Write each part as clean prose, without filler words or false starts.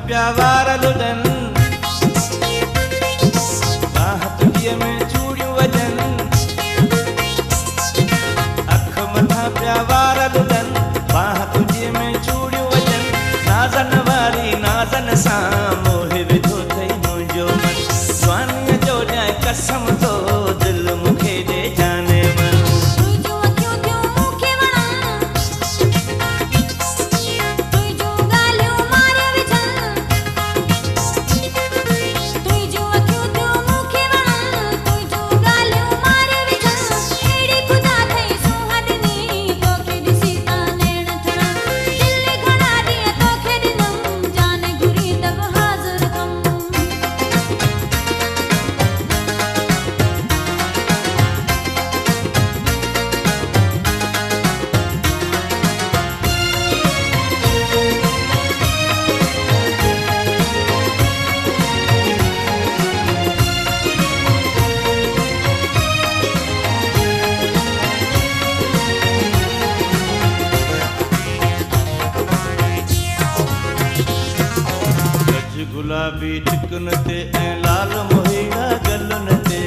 प्यावार लुडन बाह तुझे में चूड़ियों वजन अख मथा प्यावार लुडन बाह तुझे में चूड़ियों वजन नाज़न वारी नाज़न सा मोह विधो थई मुंहिंजो मन जवानीअ जो ॾियां कसम तो दिल मुखे दे जाने मन गुलाबी चिकन ते ऐं लाल मोहिया गलन ते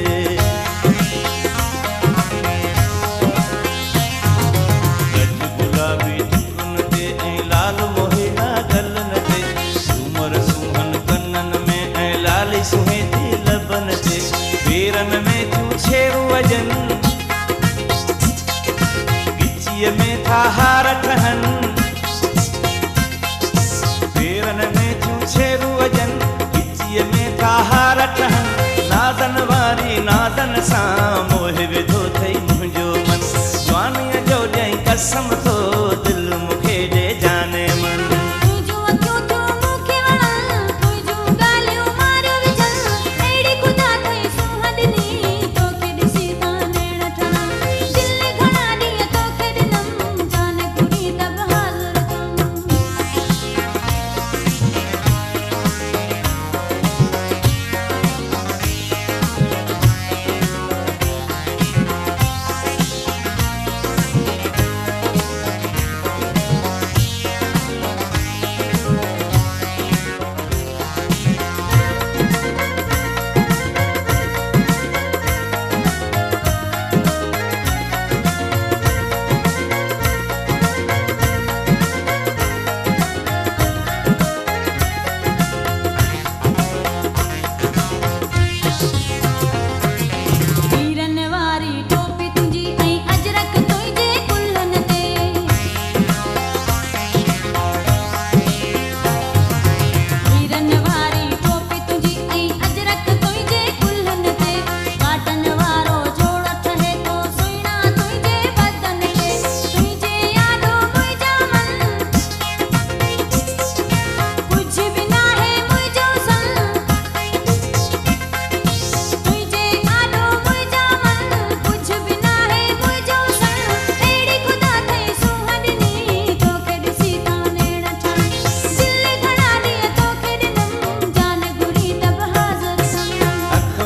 गज गुलाबी चिकन ते ऐं लाल मोहिया गलन ते सूमर सुहन कनन में ऐं लाली सुहेती लबन ते पेरन में तूं छेरूं वजन गिचीअ में था हार ठहनि पेरन में तूं छेरूं वजन गिचीअ में था हार ठहनि नाज़न वारी नाज़न सां मोह विधो थई मुंहिंजो मन जवानीअ जो ॾियईं कसम तो दिल मुखे ॾे जाने मन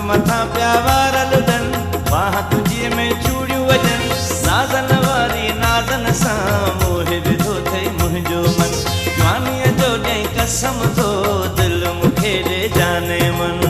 मथा प्यावार लुडन बाह तुझे में चूड़ियूं वजन नाज़न वारी नाज़न सां मोह विधो थई मुंहिंजो मन जवानीअ जो ॾियईं कसम तो दिल मुखे ॾे जाने मन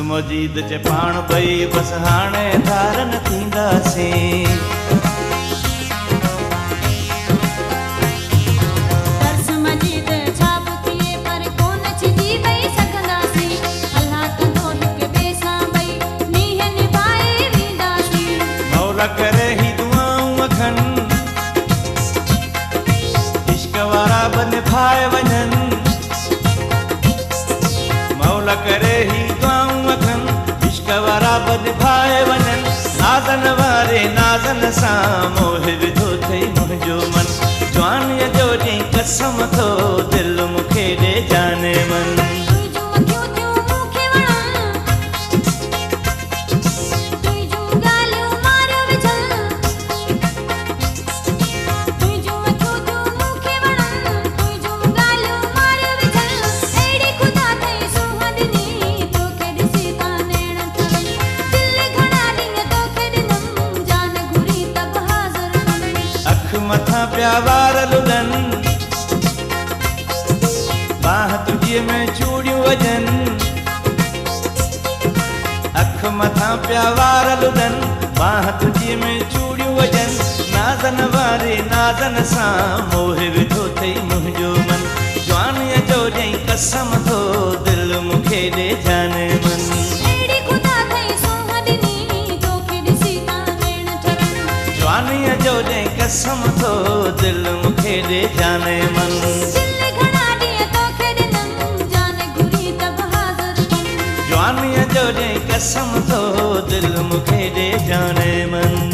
मजीद चे पाण ॿई बस हाणे धार न थींदासीं तरस मजीद छाप थिए पर कोन छिजी ॿई सघंदासीं अल्लाह कंदो हिक ॿिए सां ॿई मींहं निभाए वेंदासीं मौला करे ही दुआऊं अखनि इश्क वारा बि निभाए वञनि मौला करे ही इश्क वारा बि निभाए वञनि नाज़न वारे नाज़न सां मोह विधो थई मुंहिंजो मन जवानीअ जो ॾींहुं कसम थो दिल मुखे ॾे जाने मन तुंहिंजूं अखियूं थियूं मथा पिया वार लुॾनि बाह तुझीअ में चूड़ियूं वॼनि अख मथा पिया वार लुॾनि बाह तुझीअ में चूड़ियूं वॼनि नाज़न वारे नाज़न सां मोह विधो अथई मुंहिंजो मन जवानीअ जो ॾेई कसम थो दिलि मूंखे ॾे जाने मन अहिड़ी ख़ुदा अथई सोह ॾिनी तोखे ॾिसी तां नैण ठरनि जवानीअ जो ॾेई कसम थो दिलि मूंखे ॾे जाने मन दिलि घणा ॾींहं तोखे ॾिनमि जान घुरी त बहादुर बन जवानीअ जो ॾेई कसम थो दिलि मूंखे ॾे जाने मन